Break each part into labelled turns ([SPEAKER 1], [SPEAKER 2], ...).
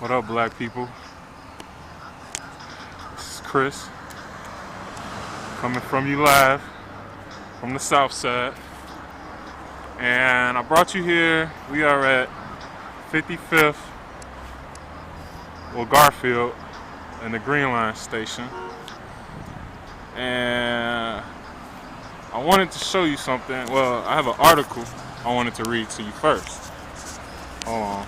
[SPEAKER 1] What up, black people? This is Chris, coming from you live from the south side. And I brought you here. We are at 55th, Garfield, in the Green Line station. And I wanted to show you something. Well, I have an article I wanted to read to you first. Hold on.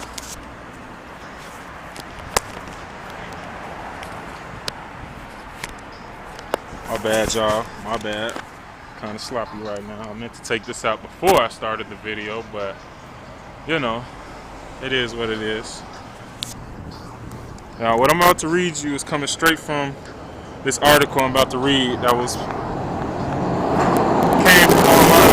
[SPEAKER 1] My bad, y'all. My bad. Kind of sloppy right now. I meant to take this out before I started the video, but you know, it is what it is. Now, what I'm about to read you is coming straight from this article I'm about to read that came from online.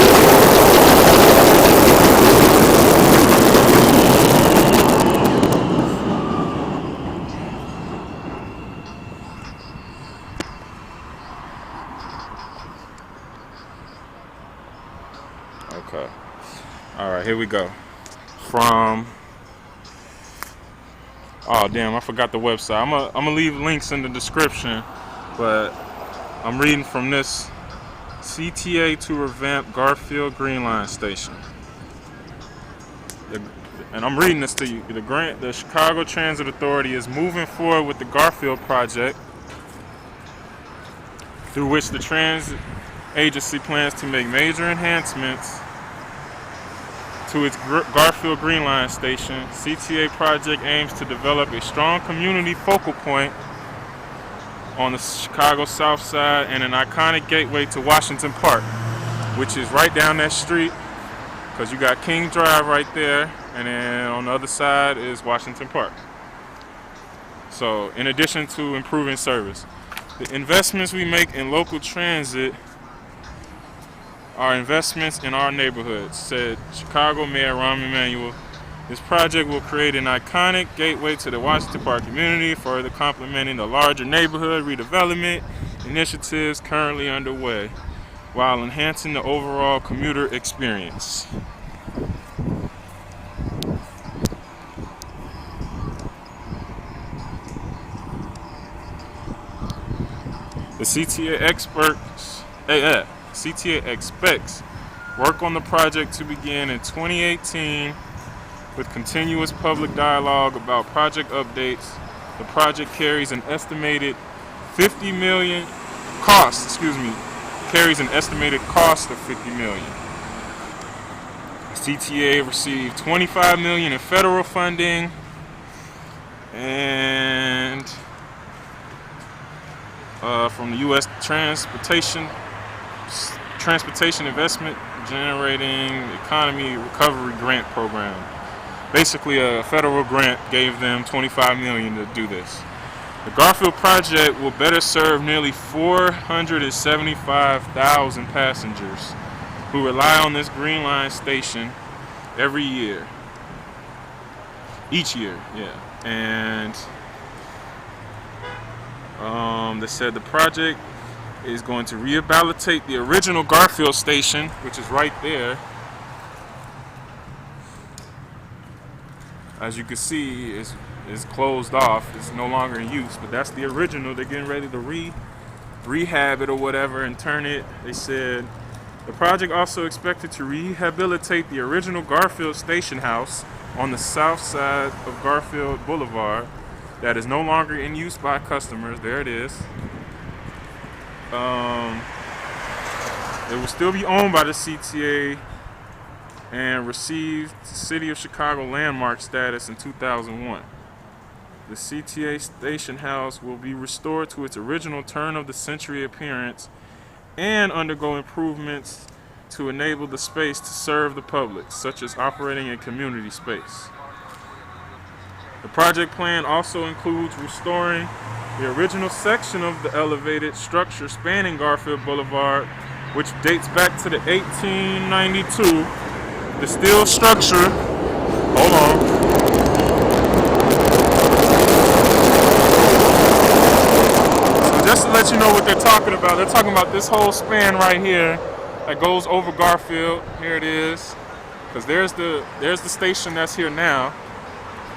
[SPEAKER 1] Okay. All right, here we go. From, oh damn, I forgot the website. I'm gonna leave links in the description, but I'm reading from this: CTA to revamp Garfield Green Line station. And I'm reading this to you. The Chicago Transit Authority is moving forward with the Garfield project, through which the transit agency plans to make major enhancements to its Garfield Green Line station. CTA project aims to develop a strong community focal point on the Chicago South Side and an iconic gateway to Washington Park, which is right down that street, because you got King Drive right there, and then on the other side is Washington Park. So, in addition to improving service, the investments we make in local transit are investments in our neighborhoods, said Chicago Mayor Rahm Emanuel. This project will create an iconic gateway to the Washington Park community, further complementing the larger neighborhood redevelopment initiatives currently underway, while enhancing the overall commuter experience. The CTA expects work on the project to begin in 2018 with continuous public dialogue about project updates. The project carries an estimated carries an estimated cost of $50 million. CTA received $25 million in federal funding and from the U.S. Transportation Investment Generating Economy Recovery Grant Program. Basically, a federal grant gave them $25 million to do this. The Garfield project will better serve nearly 475,000 passengers who rely on this Green Line station each year, yeah. And they said the project is going to rehabilitate the original Garfield station, which is right there. As you can see, is closed off. It's no longer in use, but that's the original. They're getting ready to rehab it or whatever and turn it. They said the project also expected to rehabilitate the original Garfield station house on the south side of Garfield Boulevard that is no longer in use by customers. There it is. It will still be owned by the CTA and received City of Chicago landmark status in 2001. The CTA station house will be restored to its original turn-of-the-century appearance and undergo improvements to enable the space to serve the public, such as operating a community space. The project plan also includes restoring the original section of the elevated structure spanning Garfield Boulevard, which dates back to the 1892. The steel structure, hold on. So just to let you know what they're talking about this whole span right here that goes over Garfield. Here it is, because there's the station that's here now,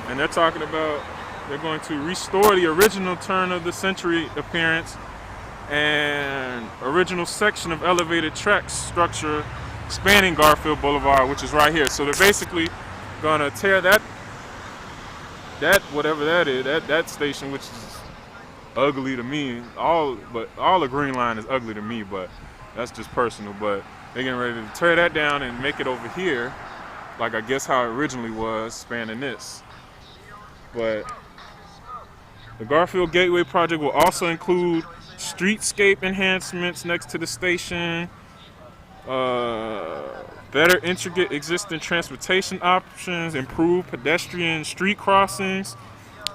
[SPEAKER 1] and they're talking about They're going to restore the original turn of the century appearance and original section of elevated track structure spanning Garfield Boulevard, which is right here. So they're basically gonna tear that whatever that is, that station, which is ugly to me. All the Green Line is ugly to me, but that's just personal. But they're getting ready to tear that down and make it over here, like I guess how it originally was, spanning this. But the Garfield Gateway project will also include streetscape enhancements next to the station, better integrate existing transportation options, improve pedestrian street crossings,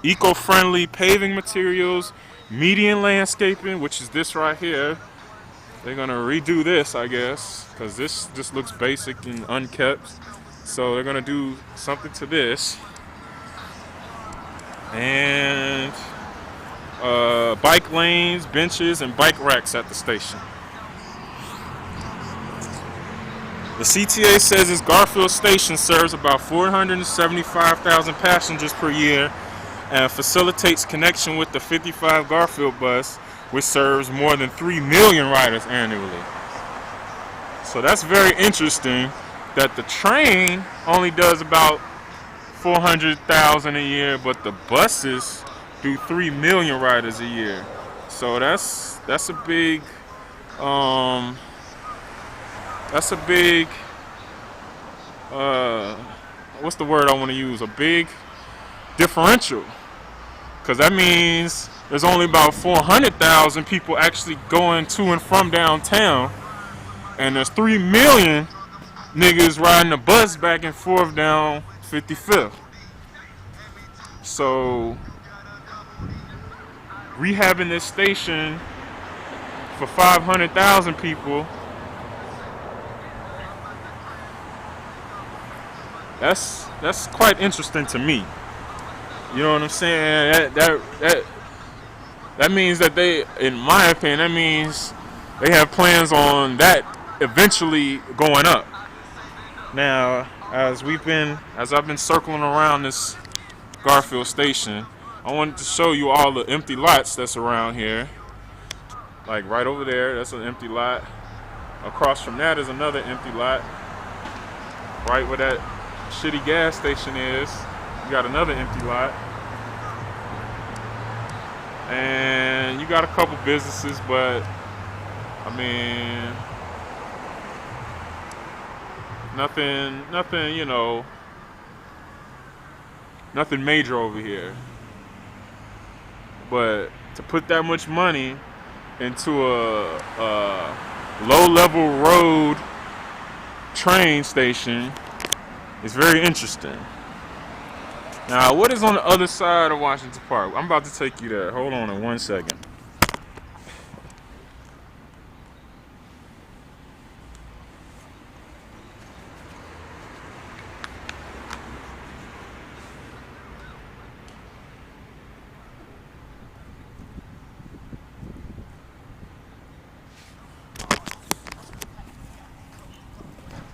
[SPEAKER 1] eco-friendly paving materials, median landscaping, which is this right here. They're gonna redo this, I guess, because this just looks basic and unkept. So they're gonna do something to this. And bike lanes, benches, and bike racks at the station. The CTA says its Garfield station serves about 475,000 passengers per year and facilitates connection with the 55 Garfield bus, which serves more than 3 million riders annually. So that's very interesting that the train only does about 400,000 a year, but the buses do 3 million riders a year. So that's a big what's the word I want to use? A big differential, because that means there's only about 400,000 people actually going to and from downtown, and there's 3 million niggas riding the bus back and forth down 55th. So rehabbing this station for 500,000 people, that's quite interesting to me. You know what I'm saying? That means that they, in my opinion, that means they have plans on that eventually going up. Now, as I've been circling around this Garfield station, I wanted to show you all the empty lots that's around here. Like right over there, that's an empty lot. Across from that is another empty lot. Right where that shitty gas station is, you got another empty lot. And you got a couple businesses, but I mean, nothing, you know, nothing major over here. But to put that much money into a low-level road train station is very interesting. Now, what is on the other side of Washington Park? I'm about to take you there. Hold on in 1 second.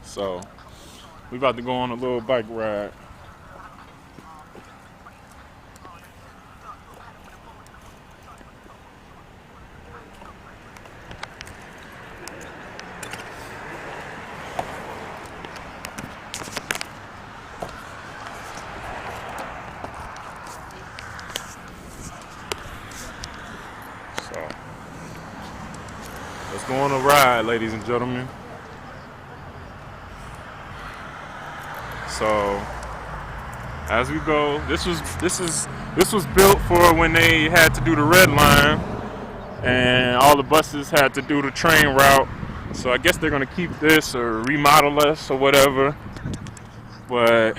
[SPEAKER 1] So, we about to go on a little bike ride. So, let's go on a ride, ladies and gentlemen. So as we go, this was built for when they had to do the red line and all the buses had to do the train route. So I guess they're gonna keep this or remodel this or whatever. But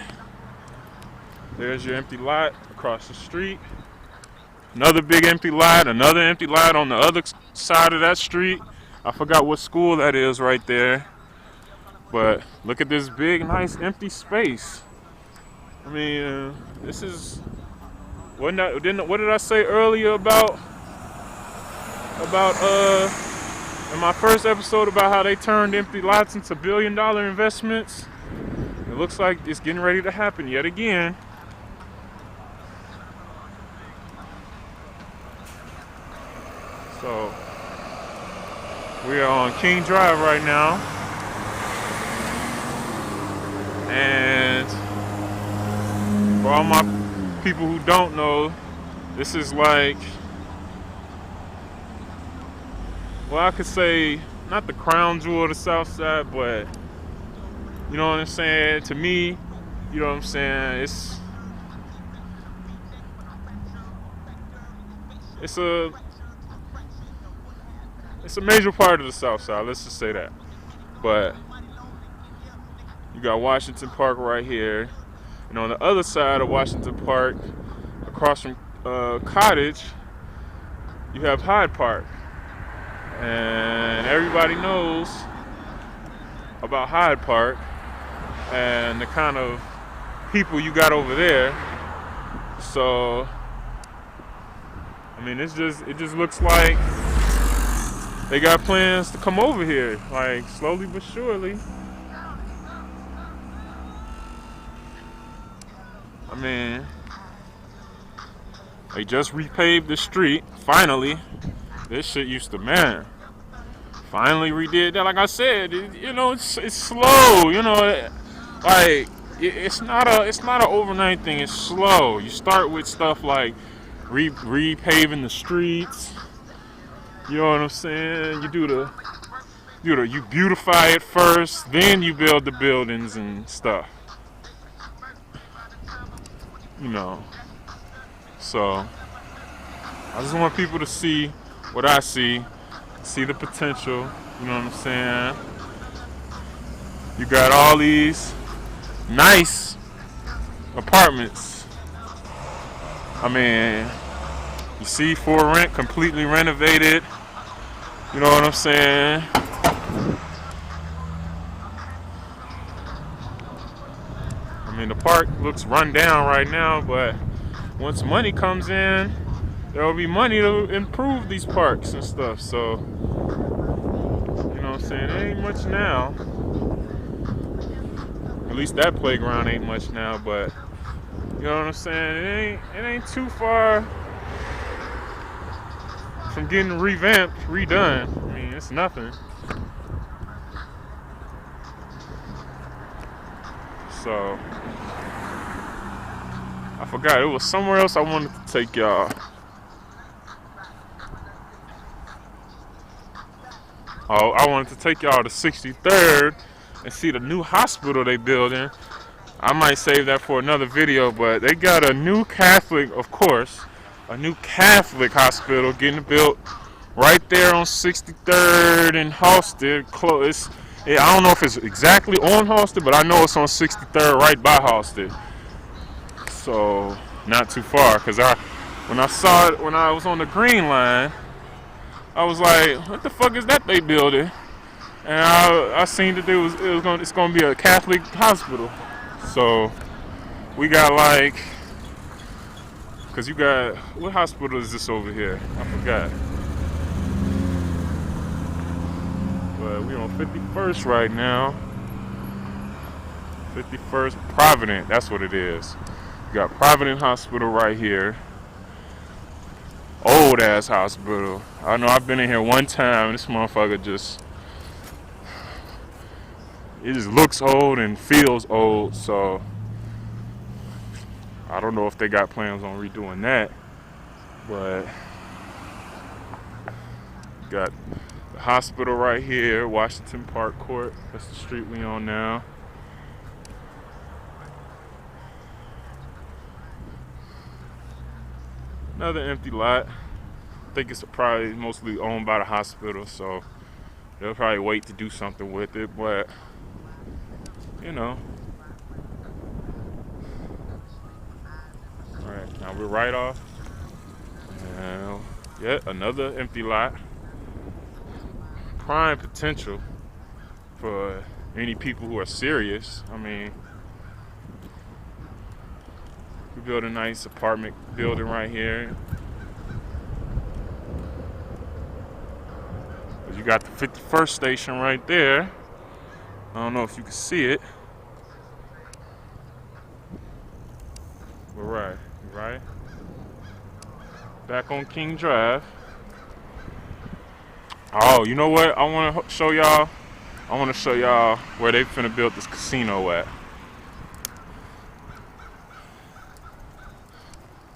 [SPEAKER 1] there's your empty lot across the street. Another big empty lot, another empty lot on the other side of that street. I forgot what school that is right there. But look at this big, nice, empty space. I mean, this is what did I say earlier about in my first episode about how they turned empty lots into billion-dollar investments? It looks like it's getting ready to happen yet again. So we are on King Drive right now, and for all my people who don't know, this is like, well, I could say not the crown jewel of the South Side, but you know what I'm saying? To me, you know what I'm saying? It's a major part of the South Side. Let's just say that. But you got Washington Park right here, and on the other side of Washington Park, across from Cottage, you have Hyde Park, and everybody knows about Hyde Park and the kind of people you got over there. So I mean, it just looks like they got plans to come over here, like slowly but surely. I mean, they just repaved the street. Finally, this shit used to, man. Finally redid that. Like I said, it's slow. It's not an overnight thing. It's slow. You start with stuff like repaving the streets. You know what I'm saying? You beautify it first, then you build the buildings and stuff. So I just want people to see what I see the potential. You know what I'm saying? You got all these nice apartments. I mean, you see, for rent, completely renovated. You know what I'm saying? I mean, the park looks run down right now, but once money comes in, there will be money to improve these parks and stuff. So, you know what I'm saying? It ain't much now. At least that playground ain't much now, but you know what I'm saying? It ain't too far from getting revamped, redone. I mean, it's nothing. So I forgot, it was somewhere else I wanted to take y'all. Oh, I wanted to take y'all to 63rd and see the new hospital they building. I might save that for another video, but they got a new Catholic, of course, a new Catholic hospital getting built right there on 63rd and Halsted. Close. I don't know if it's exactly on Halsted, but I know it's on 63rd, right by Halsted. So not too far, because when I saw it when I was on the Green Line, I was like, what the fuck is that they building? And I seen that it's gonna be a Catholic hospital. So we got like, cause you got, what hospital is this over here? I forgot. But we on 51st right now. 51st Provident, that's what it is. You got Provident Hospital right here. Old ass hospital. I know I've been in here one time. This motherfucker it just looks old and feels old. So I don't know if they got plans on redoing that. But got the hospital right here, Washington Park Court. That's the street we on now. Another empty lot. I think it's probably mostly owned by the hospital, so they'll probably wait to do something with it, but you know. Alright, now we're right off. And yet another empty lot. Prime potential for any people who are serious. I mean, we built a nice apartment building right here. You got the 51st station right there. I don't know if you can see it. We're right. Back on King Drive. Oh, you know what? I want to show y'all. I want to show y'all where they finna build this casino at.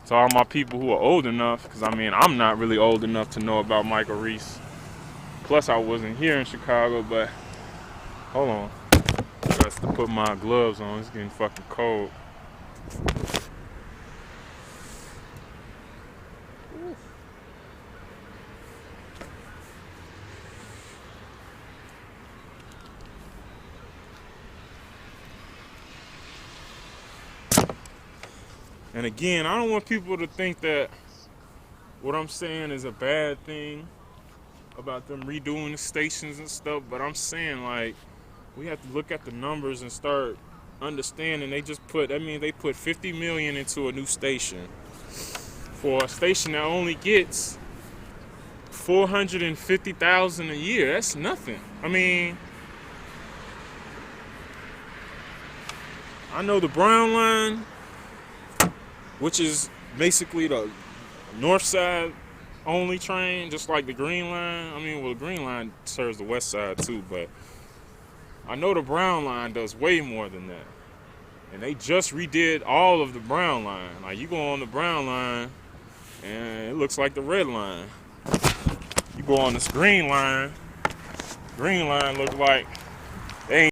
[SPEAKER 1] To all my people who are old enough, because I mean, I'm not really old enough to know about Michael Reese. Plus, I wasn't here in Chicago, but hold on. I got to put my gloves on. It's getting fucking cold. And again, I don't want people to think that what I'm saying is a bad thing about them redoing the stations and stuff, but I'm saying, like, we have to look at the numbers and start understanding. That means they put 50 million into a new station for a station that only gets 450,000 a year. That's nothing. I mean, I know the Brown Line, which is basically the north side only train, just like the Green Line. I mean, well, the Green Line serves the west side too, but I know the Brown Line does way more than that. And they just redid all of the Brown Line. Like, you go on the Brown Line and it looks like the Red Line. You go on this Green Line look like they ain't